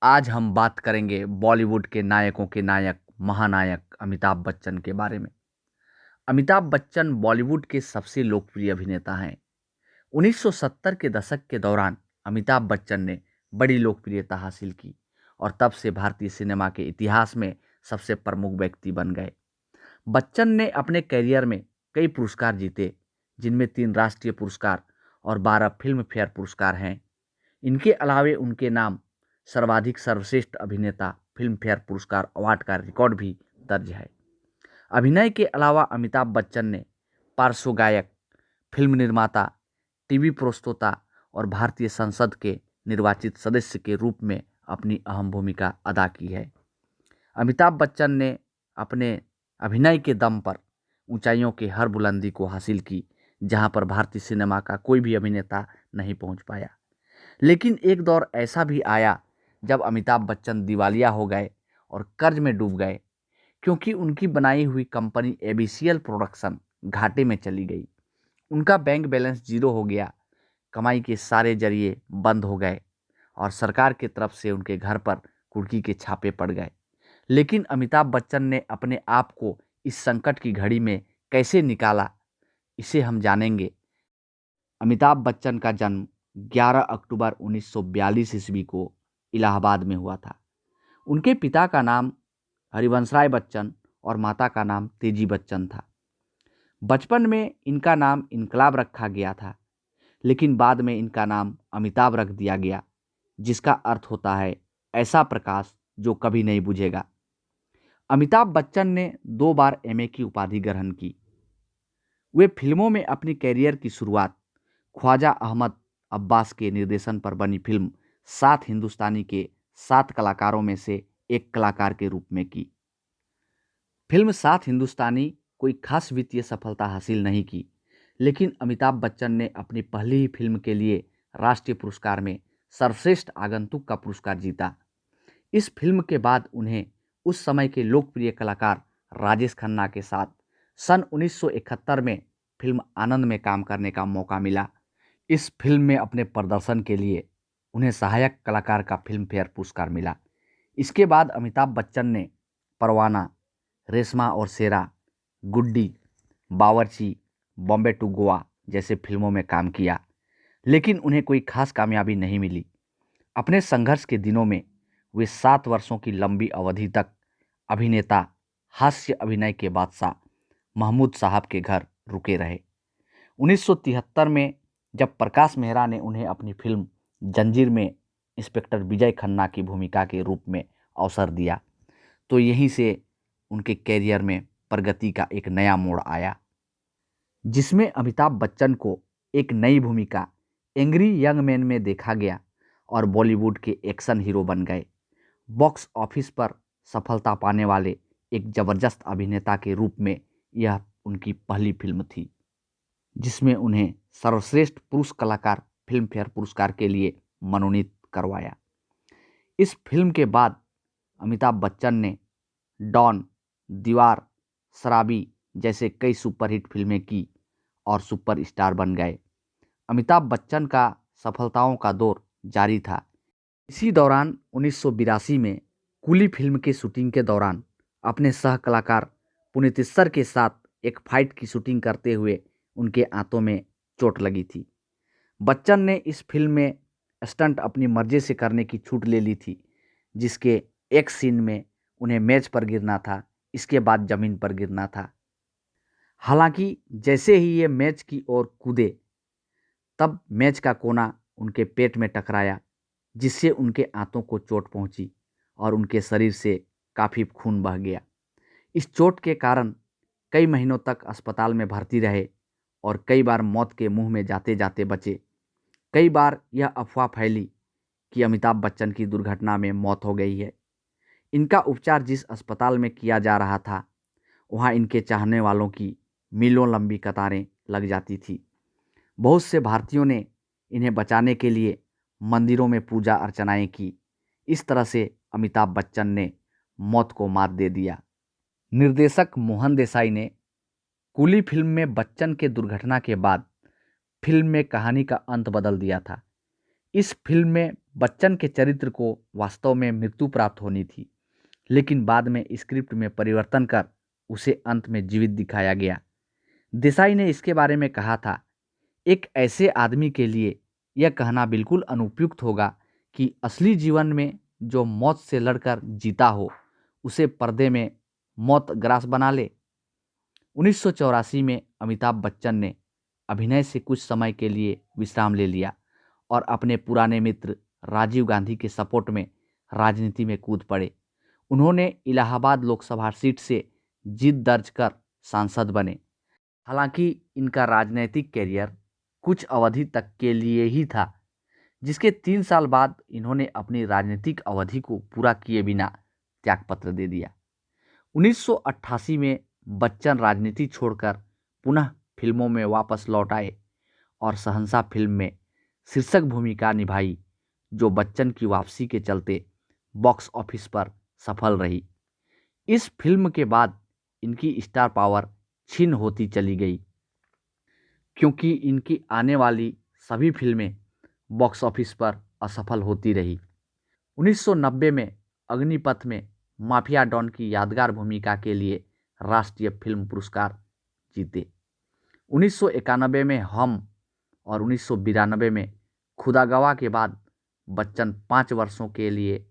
आज हम बात करेंगे बॉलीवुड के नायकों के नायक महानायक अमिताभ बच्चन के बारे में। अमिताभ बच्चन बॉलीवुड के सबसे लोकप्रिय अभिनेता हैं। 1970 के दशक के दौरान अमिताभ बच्चन ने बड़ी लोकप्रियता हासिल की और तब से भारतीय सिनेमा के इतिहास में सबसे प्रमुख व्यक्ति बन गए। बच्चन ने अपने करियर में कई पुरस्कार जीते, जिनमें 3 राष्ट्रीय पुरस्कार और 12 फिल्म फेयर पुरस्कार हैं। इनके अलावे उनके नाम सर्वाधिक सर्वश्रेष्ठ अभिनेता फिल्म फेयर पुरस्कार अवार्ड का रिकॉर्ड भी दर्ज है। अभिनय के अलावा अमिताभ बच्चन ने पार्श्व गायक, फिल्म निर्माता, टीवी प्रस्तोता और भारतीय संसद के निर्वाचित सदस्य के रूप में अपनी अहम भूमिका अदा की है। अमिताभ बच्चन ने अपने अभिनय के दम पर ऊंचाइयों की हर बुलंदी को हासिल की, जहां पर भारतीय सिनेमा का कोई भी अभिनेता नहीं पहुंच पाया। लेकिन एक दौर ऐसा भी आया जब अमिताभ बच्चन दिवालिया हो गए और कर्ज में डूब गए, क्योंकि उनकी बनाई हुई कंपनी एबीसीएल प्रोडक्शन घाटे में चली गई। उनका बैंक बैलेंस जीरो हो गया, कमाई के सारे जरिए बंद हो गए और सरकार की तरफ से उनके घर पर कुर्की के छापे पड़ गए। लेकिन अमिताभ बच्चन ने अपने आप को इस संकट की घड़ी में कैसे निकाला, इसे हम जानेंगे। अमिताभ बच्चन का जन्म 11 अक्टूबर 1942 ईस्वी को इलाहाबाद में हुआ था। उनके पिता का नाम हरिवंशराय बच्चन और माता का नाम तेजी बच्चन था। बचपन में इनका नाम इनकलाब रखा गया था, लेकिन बाद में इनका नाम अमिताभ रख दिया गया, जिसका अर्थ होता है ऐसा प्रकाश जो कभी नहीं बुझेगा। अमिताभ बच्चन ने 2 बार एमए की उपाधि ग्रहण की। वे फिल्मों में अपनी कैरियर की शुरुआत ख्वाजा अहमद अब्बास के निर्देशन पर बनी फिल्म 7 हिंदुस्तानी के 7 कलाकारों में से एक कलाकार के रूप में की। फिल्म 7 हिंदुस्तानी कोई खास वित्तीय सफलता हासिल नहीं की, लेकिन अमिताभ बच्चन ने अपनी पहली ही फिल्म के लिए राष्ट्रीय पुरस्कार में सर्वश्रेष्ठ आगंतुक का पुरस्कार जीता। इस फिल्म के बाद उन्हें उस समय के लोकप्रिय कलाकार राजेश खन्ना के साथ सन 1971 में फिल्म आनंद में काम करने का मौका मिला। इस फिल्म में अपने प्रदर्शन के लिए उन्हें सहायक कलाकार का फिल्म फेयर पुरस्कार मिला। इसके बाद अमिताभ बच्चन ने परवाना, रेशमा और शेरा, गुड्डी, बावर्ची, बॉम्बे टू गोवा जैसे फिल्मों में काम किया, लेकिन उन्हें कोई खास कामयाबी नहीं मिली। अपने संघर्ष के दिनों में वे 7 वर्षों की लंबी अवधि तक अभिनेता, हास्य अभिनय के बादशाह महमूद साहब के घर रुके रहे। 1973 में जब प्रकाश मेहरा ने उन्हें अपनी फिल्म जंजीर में इंस्पेक्टर विजय खन्ना की भूमिका के रूप में अवसर दिया, तो यहीं से उनके कैरियर में प्रगति का एक नया मोड़ आया, जिसमें अमिताभ बच्चन को एक नई भूमिका एंग्री यंग मैन में देखा गया और बॉलीवुड के एक्शन हीरो बन गए। बॉक्स ऑफिस पर सफलता पाने वाले एक जबरदस्त अभिनेता के रूप में यह उनकी पहली फिल्म थी, जिसमें उन्हें सर्वश्रेष्ठ पुरुष कलाकार फिल्म फेयर पुरस्कार के लिए मनोनीत करवाया। इस फिल्म के बाद अमिताभ बच्चन ने डॉन, दीवार, शराबी जैसे कई सुपरहिट फिल्में की और सुपरस्टार बन गए। अमिताभ बच्चन का सफलताओं का दौर जारी था। इसी दौरान 1982 में कूली फिल्म की शूटिंग के दौरान अपने सह कलाकार पुनीतिस्सर के साथ एक फाइट की शूटिंग करते हुए उनके आंतों में चोट लगी थी। बच्चन ने इस फिल्म में स्टंट अपनी मर्जी से करने की छूट ले ली थी, जिसके एक सीन में उन्हें मेज पर गिरना था, इसके बाद जमीन पर गिरना था। हालांकि जैसे ही ये मेज की ओर कूदे, तब मेज का कोना उनके पेट में टकराया, जिससे उनके आंतों को चोट पहुंची और उनके शरीर से काफ़ी खून बह गया। इस चोट के कारण कई महीनों तक अस्पताल में भर्ती रहे और कई बार मौत के मुंह में जाते जाते बचे। कई बार यह अफवाह फैली कि अमिताभ बच्चन की दुर्घटना में मौत हो गई है। इनका उपचार जिस अस्पताल में किया जा रहा था, वहाँ इनके चाहने वालों की मीलों लंबी कतारें लग जाती थी। बहुत से भारतीयों ने इन्हें बचाने के लिए मंदिरों में पूजा अर्चनाएं की। इस तरह से अमिताभ बच्चन ने मौत को मात दे दिया। निर्देशक मोहन देसाई ने कूली फिल्म में बच्चन के दुर्घटना के बाद फिल्म में कहानी का अंत बदल दिया था। इस फिल्म में बच्चन के चरित्र को वास्तव में मृत्यु प्राप्त होनी थी, लेकिन बाद में स्क्रिप्ट में परिवर्तन कर उसे अंत में जीवित दिखाया गया। देसाई ने इसके बारे में कहा था, एक ऐसे आदमी के लिए यह कहना बिल्कुल अनुपयुक्त होगा कि असली जीवन में जो मौत से लड़कर जीता हो उसे पर्दे में मौत ग्रास बना ले। 1984 में अमिताभ बच्चन ने अभिनय से कुछ समय के लिए विश्राम ले लिया और अपने पुराने मित्र राजीव गांधी के सपोर्ट में राजनीति में कूद पड़े। उन्होंने इलाहाबाद लोकसभा सीट से जीत दर्ज कर सांसद बने। हालांकि इनका राजनीतिक कैरियर कुछ अवधि तक के लिए ही था, जिसके 3 साल बाद इन्होंने अपनी राजनीतिक अवधि को पूरा किए बिना त्यागपत्र दे दिया। 1988 में बच्चन राजनीति छोड़कर पुनः फिल्मों में वापस लौट आए और शहंशाह फिल्म में शीर्षक भूमिका निभाई, जो बच्चन की वापसी के चलते बॉक्स ऑफिस पर सफल रही। इस फिल्म के बाद इनकी स्टार पावर क्षीण होती चली गई, क्योंकि इनकी आने वाली सभी फिल्में बॉक्स ऑफिस पर असफल होती रही। 1990 में अग्निपथ में माफिया डॉन की यादगार भूमिका के लिए राष्ट्रीय फिल्म पुरस्कार जीते। 1991 में हम और 1992 में खुदा गवाह के बाद बच्चन 5 वर्षों के लिए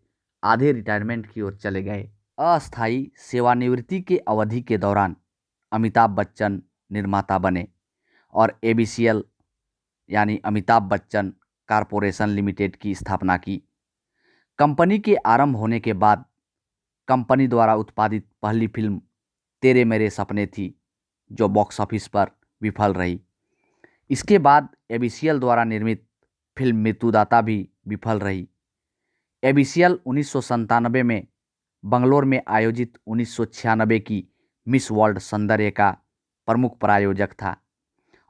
आधे रिटायरमेंट की ओर चले गए। अस्थायी सेवानिवृत्ति के अवधि के दौरान अमिताभ बच्चन निर्माता बने और ABCL यानी अमिताभ बच्चन कॉरपोरेशन लिमिटेड की स्थापना की। कंपनी के आरंभ होने के बाद कंपनी द्वारा उत्पादित पहली फिल्म तेरे मेरे सपने थी, जो बॉक्स ऑफिस पर विफल रही। इसके बाद ABCL द्वारा निर्मित फिल्म मृत्युदाता भी विफल रही। ABCL 1997 में बंगलोर में आयोजित 1996 की मिस वर्ल्ड सौंदर्य का प्रमुख प्रायोजक था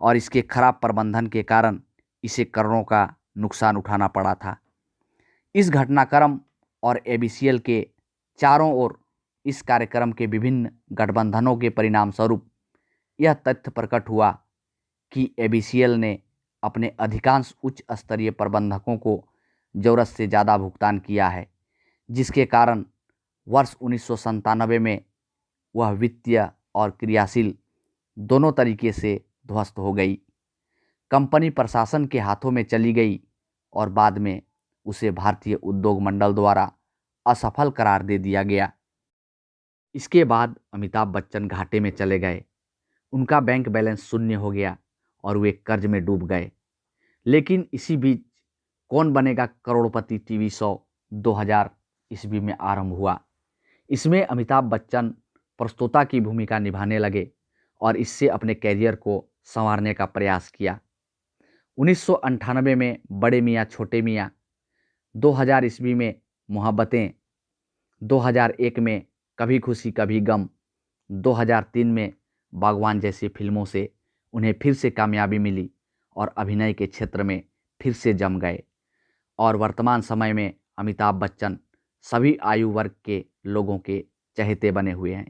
और इसके खराब प्रबंधन के कारण इसे करोड़ों का नुकसान उठाना पड़ा था। इस घटनाक्रम और ABCL के चारों ओर इस कार्यक्रम के विभिन्न गठबंधनों के परिणाम स्वरूप यह तथ्य प्रकट हुआ कि ABCL ने अपने अधिकांश उच्च स्तरीय प्रबंधकों को ज़रूरत से ज़्यादा भुगतान किया है, जिसके कारण वर्ष 1997 में वह वित्तीय और क्रियाशील दोनों तरीके से ध्वस्त हो गई। कंपनी प्रशासन के हाथों में चली गई और बाद में उसे भारतीय उद्योग मंडल द्वारा असफल करार दे दिया गया। इसके बाद अमिताभ बच्चन घाटे में चले गए। उनका बैंक बैलेंस शून्य हो गया और वे कर्ज में डूब गए। लेकिन इसी बीच कौन बनेगा करोड़पति टीवी शो 2000 ईस्वी में आरंभ हुआ। इसमें अमिताभ बच्चन प्रस्तोता की भूमिका निभाने लगे और इससे अपने कैरियर को संवारने का प्रयास किया। 1998 में बड़े मियाँ छोटे मियाँ, 2000 ईस्वी में मोहब्बतें, 2001 में कभी खुशी कभी गम, 2003 में बागवान जैसी फिल्मों से उन्हें फिर से कामयाबी मिली और अभिनय के क्षेत्र में फिर से जम गए और वर्तमान समय में अमिताभ बच्चन सभी आयु वर्ग के लोगों के चहेते बने हुए हैं।